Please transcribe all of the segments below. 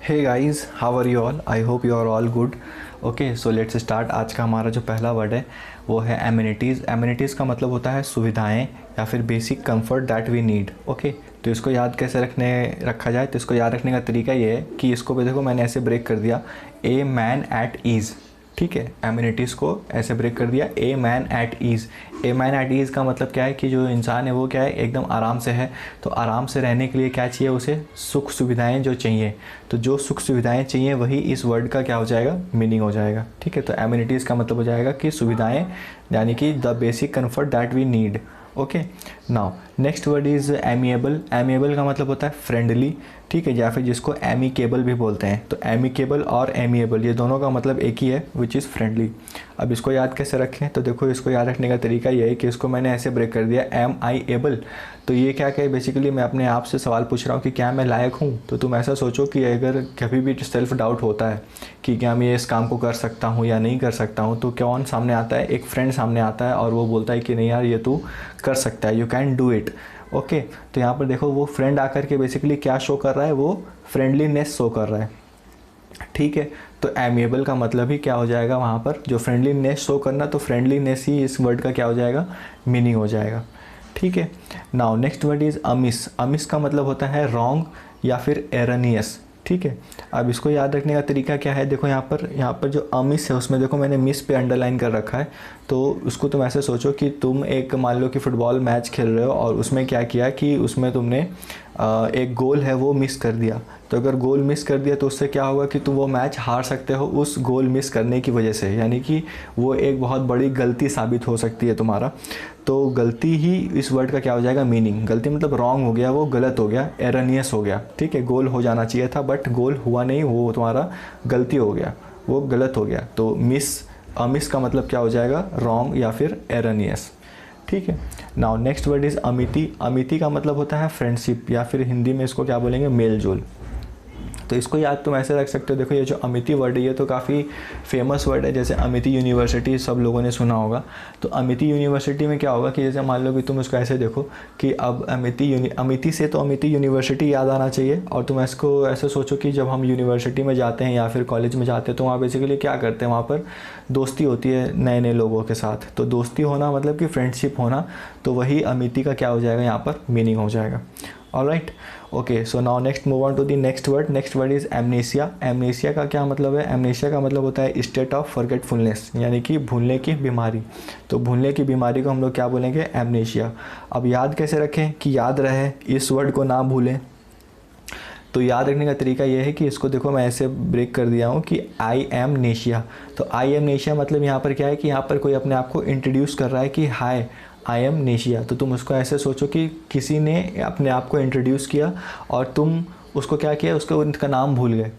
Hey guys, how are you all? I hope you are all good. Okay, so let's start. आज का हमारा जो पहला word है वो है एमिनिटीज़। एमिनिटीज़ का मतलब होता है सुविधाएं या फिर basic comfort that we need. Okay, तो इसको याद कैसे रखा जाए? तो इसको याद रखने का तरीका ये है कि इसको भी देखो मैंने ऐसे ब्रेक कर दिया, ए मैन एट ईज़। ठीक है, एमिनिटीज़ को ऐसे ब्रेक कर दिया, a man at ease. A man at ease का मतलब क्या है कि जो इंसान है वो क्या है, एकदम आराम से है। तो आराम से रहने के लिए क्या चाहिए उसे? सुख सुविधाएं जो चाहिए। तो जो सुख सुविधाएं चाहिए वही इस वर्ड का क्या हो जाएगा? मीनिंग हो जाएगा। ठीक है, तो एमिनिटीज़ का मतलब हो जाएगा कि सुविधाएं, यानी कि the basic comfort that we need. Okay, now next word is amiable. Amiable का मतलब होता है फ्रेंडली। ठीक है, या फिर जिसको एमिकेबल भी बोलते हैं। तो एमिकेबल और एमिएबल ये दोनों का मतलब एक ही है, विच इज़ फ्रेंडली। अब इसको याद कैसे रखें? तो देखो, इसको याद रखने का तरीका ये है कि इसको मैंने ऐसे ब्रेक कर दिया, एम आई एबल। तो ये क्या है? बेसिकली मैं अपने आप से सवाल पूछ रहा हूँ कि क्या मैं लायक हूँ? तो तुम ऐसा सोचो कि अगर कभी भी सेल्फ डाउट होता है कि क्या मैं इस काम को कर सकता हूँ या नहीं कर सकता हूँ, तो कौन सामने आता है? एक फ्रेंड सामने आता है और वो बोलता है कि नहीं यार, ये तू कर सकता है, you can do it. Okay, तो यहाँ पर देखो वो फ्रेंड आकर के बेसिकली क्या शो कर रहा है? वो फ्रेंडलीनेस शो कर रहा है। ठीक है, तो एमिएबल का मतलब ही क्या हो जाएगा वहाँ पर? जो फ्रेंडलीनेस शो करना, तो फ्रेंडलीनेस ही इस वर्ड का क्या हो जाएगा? मीनिंग हो जाएगा। ठीक है, now next word is Amish. Amish का मतलब होता है रॉन्ग या फिर एरनियस। ठीक है, अब इसको याद रखने का तरीका क्या है? देखो यहाँ पर जो अमिस है उसमें देखो मैंने मिस पे अंडरलाइन कर रखा है। तो उसको तुम ऐसे सोचो कि तुम एक मान लो कि फुटबॉल मैच खेल रहे हो और उसमें क्या किया कि उसमें तुमने एक गोल है वो मिस कर दिया। तो अगर गोल मिस कर दिया तो उससे क्या होगा कि तुम वो मैच हार सकते हो उस गोल मिस करने की वजह से, यानी कि वो एक बहुत बड़ी गलती साबित हो सकती है तुम्हारा। तो गलती ही इस वर्ड का क्या हो जाएगा? मीनिंग। गलती मतलब रॉन्ग हो गया, वो गलत हो गया, एरनियस हो गया। ठीक है, गोल हो जाना चाहिए था बट गोल हुआ नहीं, वो तुम्हारा गलती हो गया, वो गलत हो गया। तो अमिस का मतलब क्या हो जाएगा? रॉन्ग या फिर एरनियस। ठीक है, नाउ नेक्स्ट वर्ड इज़ अमिति। अमिति का मतलब होता है फ्रेंडशिप, या फिर हिंदी में इसको क्या बोलेंगे? मेल जोल। तो इसको याद तुम ऐसे रख सकते हो। देखो, ये जो अमिति वर्ड है ये तो काफ़ी फेमस वर्ड है। जैसे अमिति यूनिवर्सिटी सब लोगों ने सुना होगा। तो अमिति यूनिवर्सिटी में क्या होगा कि जैसे मान लो कि तुम इसको ऐसे देखो कि अब अमिति से तो अमिति यूनिवर्सिटी याद आना चाहिए। और तुम इसको ऐसे सोचो कि जब हम यूनिवर्सिटी में जाते हैं या फिर कॉलेज में जाते हैं तो वहाँ बेसिकली क्या करते हैं? वहाँ पर दोस्ती होती है नए नए लोगों के साथ। तो दोस्ती होना मतलब कि फ्रेंडशिप होना, तो वही अमिति का क्या हो जाएगा? यहाँ पर मीनिंग हो जाएगा। Alright, okay, so now next move on to the next word. Next word is amnesia. Amnesia का क्या मतलब है? एमनेसिया का मतलब होता है स्टेट ऑफ फॉरगेटफुलनेस, यानी कि भूलने की बीमारी। तो भूलने की बीमारी को हम लोग क्या बोलेंगे? एमनेसिया। अब याद कैसे रखें कि याद रहे, इस वर्ड को ना भूलें? तो याद रखने का तरीका ये है कि इसको देखो मैं ऐसे ब्रेक कर दिया हूँ कि आई एम नेशिया। तो आई एम नेशिया मतलब यहाँ पर क्या है कि यहाँ पर कोई अपने आप को इंट्रोड्यूस कर रहा है कि हाय आई एम नेशिया। तो तुम उसको ऐसे सोचो कि किसी ने अपने आप को इंट्रोड्यूस किया और तुम उसको क्या किया? उसको उनका नाम भूल गए।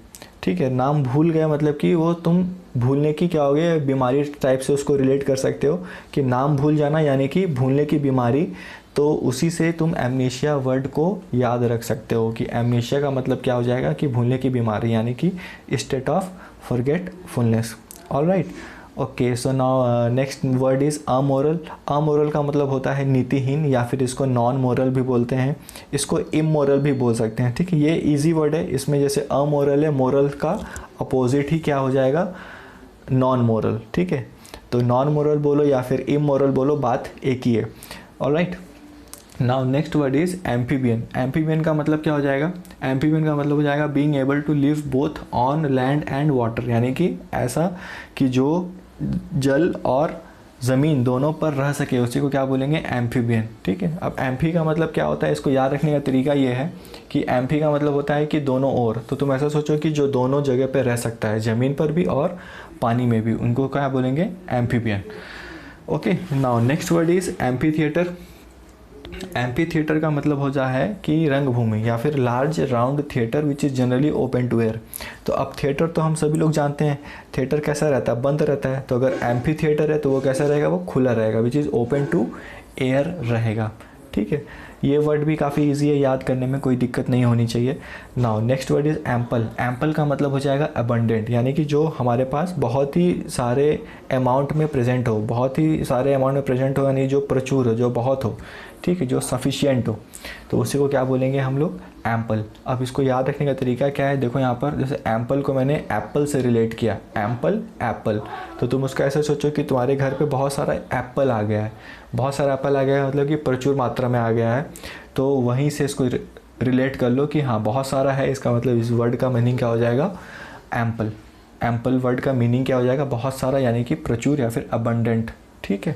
ठीक है, नाम भूल गए मतलब कि वो तुम भूलने की क्या हो गया? बीमारी टाइप से उसको रिलेट कर सकते हो कि नाम भूल जाना यानी कि भूलने की बीमारी। तो उसी से तुम एमनेशिया वर्ड को याद रख सकते हो कि एमनेशिया का मतलब क्या हो जाएगा? कि भूलने की बीमारी, यानी कि state of forgetfulness. Alright, okay, so now next word is amoral. Amoral का मतलब होता है नीतिहीन, या फिर इसको नॉन मोरल भी बोलते हैं, इसको इमोरल भी बोल सकते हैं। ठीक है, ये इजी वर्ड है। इसमें जैसे अमोरल है, मोरल का अपोजिट ही क्या हो जाएगा? Non moral. ठीक है, तो नॉन मोरल बोलो या फिर इमोरल बोलो, बात एक ही है। Alright, now next word is amphibian. Amphibian का मतलब क्या हो जाएगा? एम्फीबियन का मतलब हो जाएगा being able to live both on land and water, यानी कि ऐसा कि जो जल और ज़मीन दोनों पर रह सके, उसी को क्या बोलेंगे? एम्फीबियन। ठीक है, अब एम्फी का मतलब क्या होता है? इसको याद रखने का तरीका ये है कि एम्फी का मतलब होता है कि दोनों ओर। तो तुम ऐसा सोचो कि जो दोनों जगह पर रह सकता है, ज़मीन पर भी और पानी में भी, उनको क्या बोलेंगे? Amphibian. Okay, now next word is amphitheatre. Amphitheatre का मतलब हो जाए है कि रंगभूमि या फिर large round theatre which is generally open to air. तो अब थिएटर तो हम सभी लोग जानते हैं, थिएटर कैसा रहता है? बंद रहता है। तो अगर एम्फी थिएटर है तो वो कैसा रहेगा? वो खुला रहेगा, which is open to air रहेगा। ठीक है, ये वर्ड भी काफ़ी इजी है, याद करने में कोई दिक्कत नहीं होनी चाहिए। Now next word is ample. Ample का मतलब हो जाएगा अबंडेंट, यानी कि जो हमारे पास बहुत ही सारे अमाउंट में प्रेजेंट हो, बहुत ही सारे अमाउंट में प्रेजेंट हो, यानी जो प्रचुर हो, जो बहुत हो। ठीक है, जो सफिशिएंट हो, तो उसी को क्या बोलेंगे हम लोग, एम्पल। अब इसको याद रखने का तरीका क्या है, देखो यहाँ पर जैसे एम्पल को मैंने एप्पल से रिलेट किया, एम्पल एप्पल, तो तुम उसको ऐसे सोचो कि तुम्हारे घर पे बहुत सारा एप्पल आ गया है, बहुत सारा एप्पल आ गया है मतलब कि प्रचुर मात्रा में आ गया है, तो वहीं से इसको रिलेट कर लो कि हाँ बहुत सारा है, इसका मतलब इस वर्ड का मीनिंग क्या हो जाएगा, एम्पल। एम्पल वर्ड का मीनिंग क्या हो जाएगा, बहुत सारा, यानी कि प्रचुर या फिर अबंडेंट, ठीक है।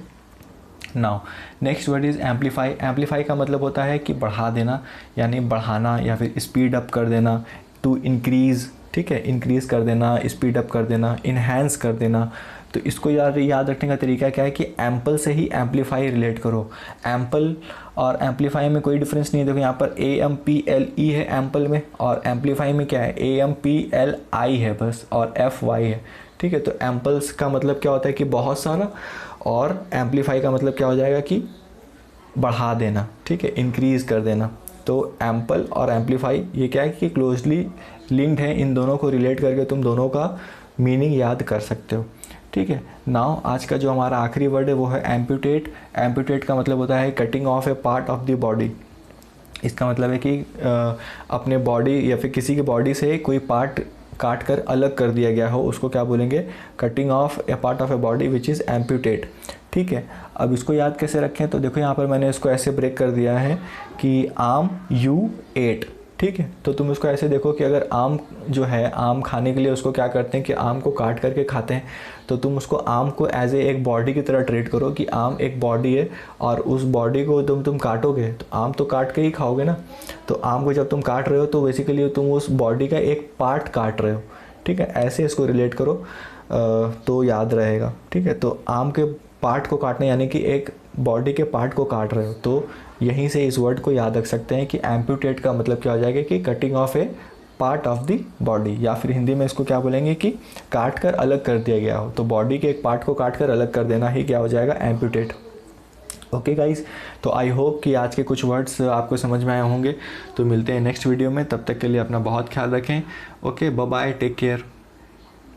Now next word is amplify. Amplify का मतलब होता है कि बढ़ा देना, यानी बढ़ाना या फिर स्पीड अप कर देना, टू इंक्रीज़, ठीक है, इंक्रीज़ कर देना, स्पीड अप कर देना, इन्हेंस कर देना। तो इसको याद रखने का तरीका क्या है कि एम्पल से ही एम्पलीफाई रिलेट करो। एम्पल और एम्पलीफाई में कोई डिफरेंस नहीं है, देखो यहाँ पर AMPLE है एम्पल में, और एम्पलीफाई में क्या है, AMPLI है बस, और FY है, ठीक है। तो एम्पल्स का मतलब क्या होता है कि बहुत सारा, और एम्पलीफाई का मतलब क्या हो जाएगा कि बढ़ा देना, ठीक है, इंक्रीज़ कर देना। तो एम्पल और एम्पलीफाई ये क्या है कि क्लोजली लिंक्ड है, इन दोनों को रिलेट करके तुम दोनों का मीनिंग याद कर सकते हो, ठीक है। नाउ आज का जो हमारा आखिरी वर्ड है वो है एम्पूटेट। एम्पूटेट का मतलब होता है cutting off a part of the body. इसका मतलब है कि अपने बॉडी या फिर किसी की बॉडी से कोई पार्ट काट कर अलग कर दिया गया हो, उसको क्या बोलेंगे, cutting off a part of a body which is amputate, ठीक है। अब इसको याद कैसे रखें, तो देखो यहाँ पर मैंने इसको ऐसे ब्रेक कर दिया है कि आम यू एट, ठीक है। तो तुम इसको ऐसे देखो कि अगर आम जो है, आम खाने के लिए उसको क्या करते हैं कि आम को काट करके खाते हैं, तो तुम उसको आम को एज ए एक बॉडी की तरह ट्रीट करो कि आम एक बॉडी है, और उस बॉडी को तुम काटोगे तो आम तो काट के ही खाओगे ना। तो आम को जब तुम काट रहे हो तो बेसिकली तुम उस बॉडी का एक पार्ट काट रहे हो, ठीक है, ऐसे इसको रिलेट करो तो याद रहेगा, ठीक है। तो आम के पार्ट को काटना यानी कि एक बॉडी के पार्ट को काट रहे हो, तो यहीं से इस वर्ड को याद रख सकते हैं कि एम्पूटेट का मतलब क्या हो जाएगा कि cutting off a part of the body, या फिर हिंदी में इसको क्या बोलेंगे कि काट कर अलग कर दिया गया हो। तो बॉडी के एक पार्ट को काट कर अलग कर देना ही क्या हो जाएगा, एम्पूटेट। ओके गाइज, तो आई होप कि आज के कुछ वर्ड्स आपको समझ में आए होंगे। तो मिलते हैं नेक्स्ट वीडियो में, तब तक के लिए अपना बहुत ख्याल रखें। Okay, bye bye, take care.